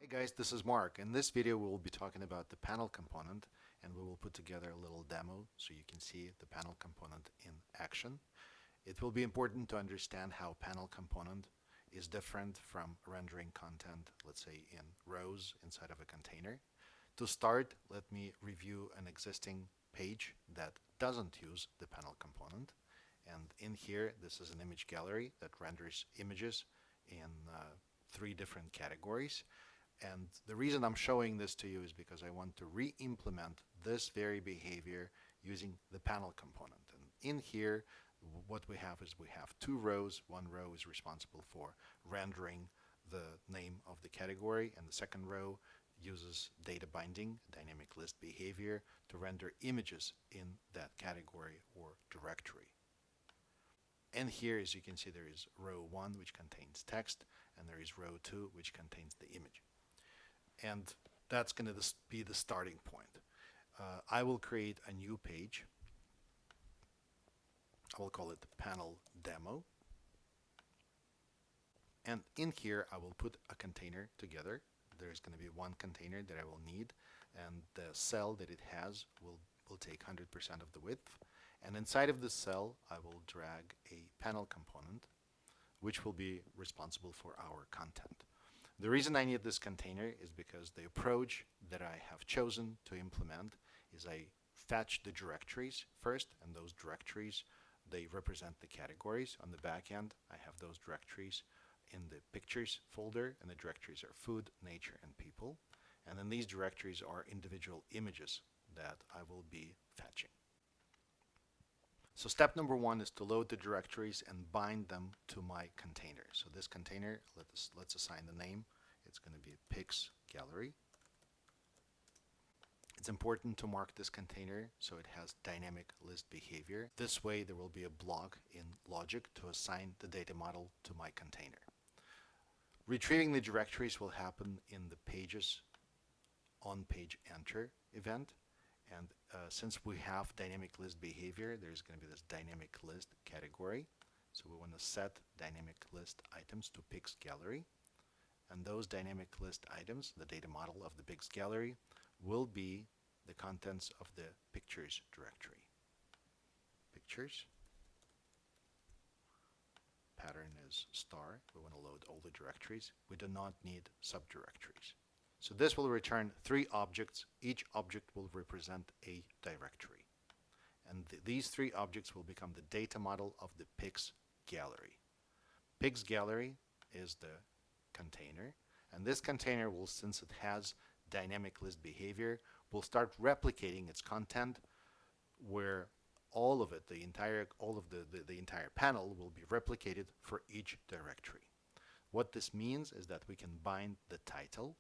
Hey guys, this is Mark. In this video we will be talking about the panel component, and we will put together a little demo so you can see the panel component in action. It will be important to understand how panel component is different from rendering content, let's say in rows inside of a container. To start, let me review an existing page that doesn't use the panel component. And in here, this is an image gallery that renders images in three different categories. And the reason I'm showing this to you is because I want to re-implement this very behavior using the panel component. And in here, what we have is we have two rows. One row is responsible for rendering the name of the category, and the second row uses data binding, dynamic list behavior, to render images in that category or directory. And here, as you can see, there is row 1, which contains text, and there is row 2, which contains the image. And that's going to be the starting point. I will create a new page. I will call it panel demo. And in here, I will put a container together. There's going to be one container that I will need, and the cell that it has will take 100% of the width. And inside of this cell, I will drag a panel component, which will be responsible for our content. The reason I need this container is because the approach that I have chosen to implement is I fetch the directories first, and those directories, they represent the categories. On the back end, I have those directories in the pictures folder, and the directories are food, nature, and people. And then these directories are individual images that I will be fetching. So step number 1 is to load the directories and bind them to my container. So this container, let's assign the name. It's going to be pics gallery. It's important to mark this container so it has dynamic list behavior. This way there will be a block in logic to assign the data model to my container. Retrieving the directories will happen in the pages on page enter event. And since we have dynamic list behavior, there's going to be this dynamic list category. So we want to set dynamic list items to pics gallery. And those dynamic list items, the data model of the pics gallery, will be the contents of the pictures directory. Pictures. Pattern is star. We want to load all the directories. We do not need subdirectories. So this will return 3 objects. Each object will represent a directory. And these 3 objects will become the data model of the pics gallery. Pics gallery is the container. And this container will, since it has dynamic list behavior, will start replicating its content where all of it, the entire panel will be replicated for each directory. What this means is that we can bind the title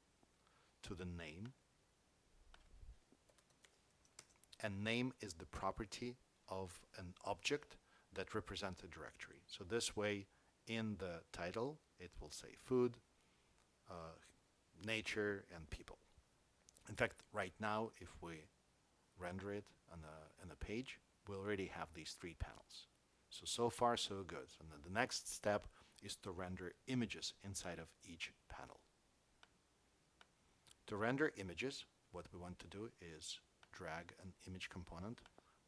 to the name, and name is the property of an object that represents a directory. So this way, in the title, it will say food, nature, and people. In fact, right now, if we render it on a page, we already have these 3 panels. So far, so good. And then the next step is to render images inside of each panel. To render images, what we want to do is drag an image component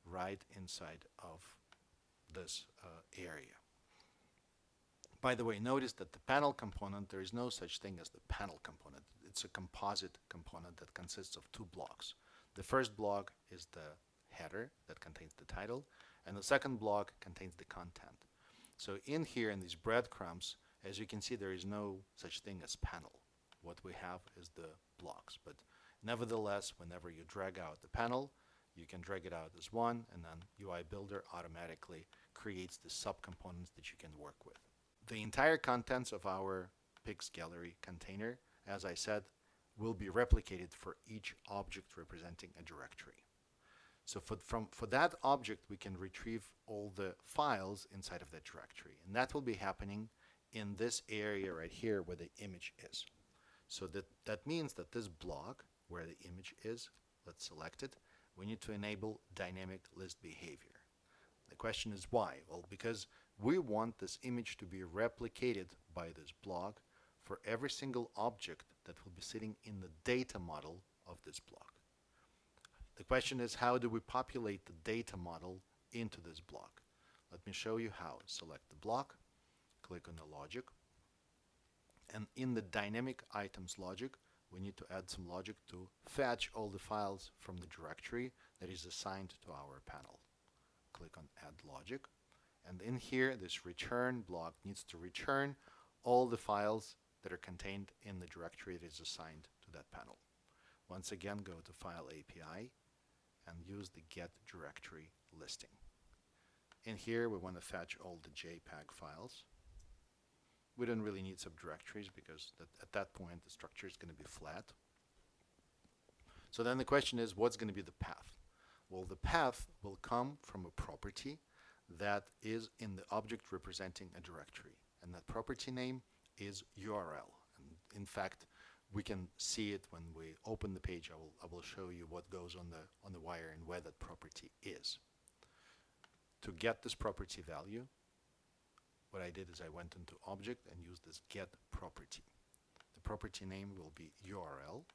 right inside of this area. By the way, notice that the panel component, there is no such thing as the panel component. It's a composite component that consists of 2 blocks. The first block is the header that contains the title, and the second block contains the content. So in here, in these breadcrumbs, as you can see, there is no such thing as panel. What we have is the blocks. But nevertheless, whenever you drag out the panel, you can drag it out as one, and then UI Builder automatically creates the subcomponents that you can work with. The entire contents of our pics gallery container, as I said, will be replicated for each object representing a directory. So for that object, we can retrieve all the files inside of that directory. And that will be happening in this area right here where the image is. So that means that this block where the image is, let's select it, we need to enable dynamic list behavior. The question is why? Well, because we want this image to be replicated by this block for every single object that will be sitting in the data model of this block. The question is, how do we populate the data model into this block? Let me show you how. Select the block, click on the logic, and in the dynamic items logic, we need to add some logic to fetch all the files from the directory that is assigned to our panel. Click on Add Logic, and in here, this return block needs to return all the files that are contained in the directory that is assigned to that panel. Once again, go to File API and use the Get Directory listing. In here, we want to fetch all the JPEG files. We don't really need subdirectories because at that point the structure is going to be flat. So then the question is, what's going to be the path? Well, the path will come from a property that is in the object representing a directory, and that property name is URL. And in fact, we can see it when we open the page. I will show you what goes on the wire and where that property is. To get this property value, what I did is I went into object and used this get property. The property name will be URL,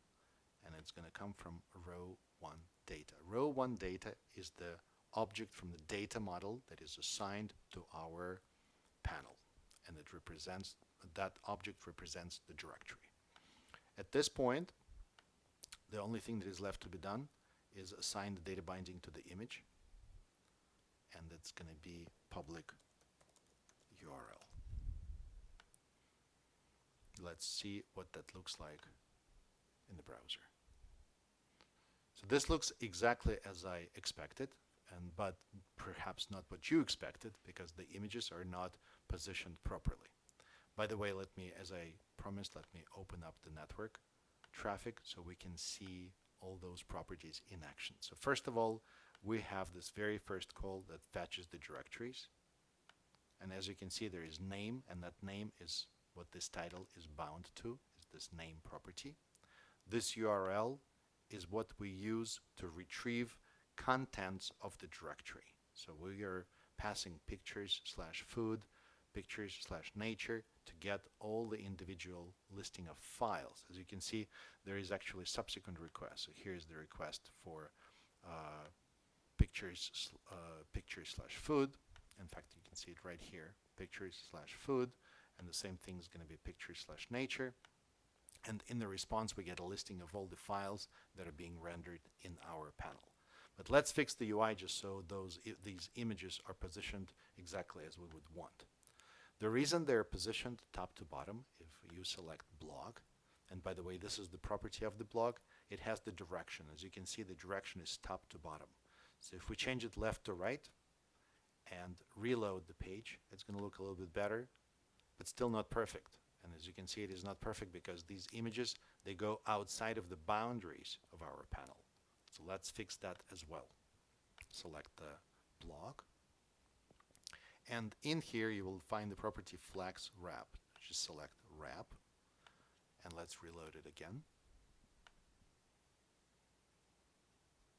and it's going to come from row 1 data. Row 1 data is the object from the data model that is assigned to our panel, and it represents, that object represents the directory. At this point, the only thing that is left to be done is assign the data binding to the image, and it's going to be public URL. Let's see what that looks like in the browser. So this looks exactly as I expected, but perhaps not what you expected, because the images are not positioned properly. By the way, as I promised, let me open up the network traffic so we can see all those properties in action. So first of all, we have this very first call that fetches the directories. And as you can see, there is name, and that name is what this title is bound to, is this name property. This URL is what we use to retrieve contents of the directory. So we are passing pictures/food, pictures/nature to get all the individual listing of files. As you can see, there is actually subsequent requests. So here's the request for pictures/food. In fact, you can see it right here, pictures/food, and the same thing is going to be pictures/nature. And in the response, we get a listing of all the files that are being rendered in our panel. But let's fix the UI just so these images are positioned exactly as we would want. The reason they're positioned top to bottom, if you select blog, and by the way, this is the property of the blog, it has the direction. As you can see, the direction is top to bottom. So if we change it left to right and reload the page, it's going to look a little bit better, but still not perfect. And as you can see, it is not perfect because these images, they go outside of the boundaries of our panel. So let's fix that as well. Select the blog. And in here, you will find the property flex wrap. Just select wrap. And let's reload it again.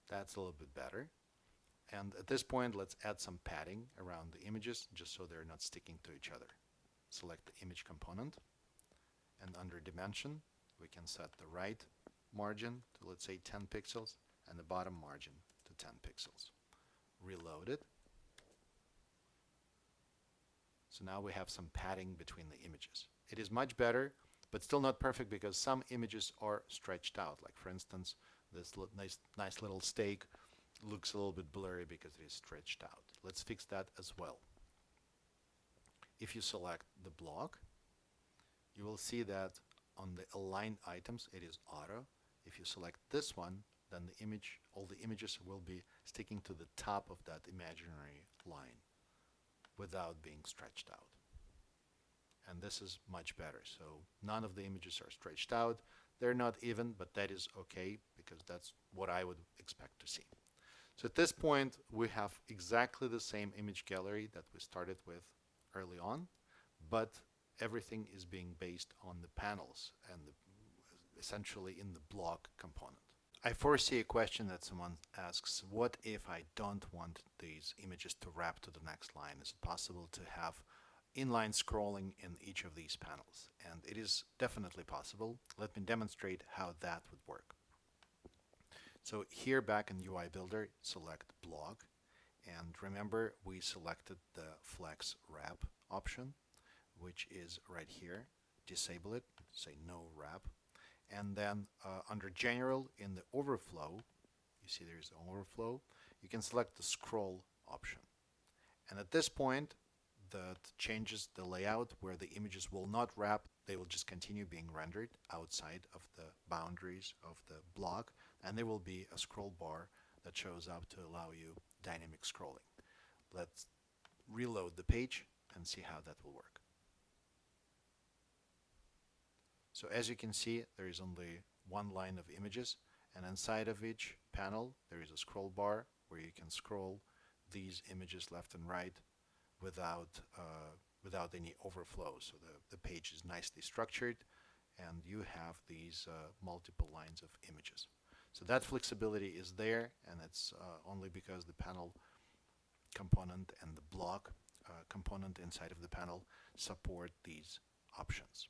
That's a little bit better. And at this point, let's add some padding around the images just so they're not sticking to each other. Select the image component. And under dimension, we can set the right margin to, let's say, 10 pixels and the bottom margin to 10 pixels. Reload it. So now we have some padding between the images. It is much better, but still not perfect because some images are stretched out. Like for instance, this nice little steak looks a little bit blurry because it is stretched out. Let's fix that as well. If you select the block, you will see that on the align items, it is auto. If you select this one, then the image, all the images will be sticking to the top of that imaginary line without being stretched out. And this is much better. So none of the images are stretched out. They're not even, but that is okay because that's what I would expect to see. So at this point, we have exactly the same image gallery that we started with early on, but everything is being based on the panels and essentially in the block component. I foresee a question that someone asks, what if I don't want these images to wrap to the next line? Is it possible to have inline scrolling in each of these panels. And it is definitely possible. Let me demonstrate how that would work. So here back in UI Builder, select Blog. And remember, we selected the Flex Wrap option, which is right here. Disable it, say no wrap. And then under General in the Overflow, you see there's an overflow, you can select the Scroll option. And at this point, that changes the layout where the images will not wrap, they will just continue being rendered outside of the boundaries of the block, and there will be a scroll bar that shows up to allow you dynamic scrolling. Let's reload the page and see how that will work. So as you can see, there is only one line of images, and inside of each panel there is a scroll bar where you can scroll these images left and right without any overflow. So the page is nicely structured and you have these multiple lines of images. So that flexibility is there, and it's only because the panel component and the block component inside of the panel support these options.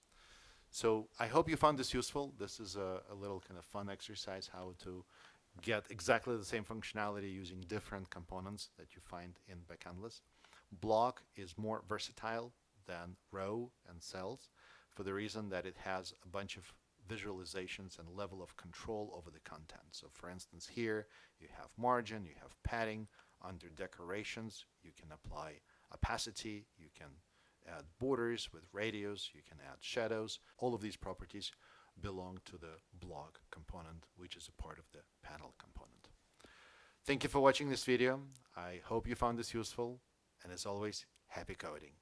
So I hope you found this useful. This is a little kind of fun exercise how to get exactly the same functionality using different components that you find in ByCanvas. Block is more versatile than row and cells for the reason that it has a bunch of visualizations and level of control over the content. So for instance, here you have margin, you have padding. Under decorations, you can apply opacity, you can add borders with radius, you can add shadows. All of these properties belong to the block component, which is a part of the panel component. Thank you for watching this video. I hope you found this useful, and as always, happy coding.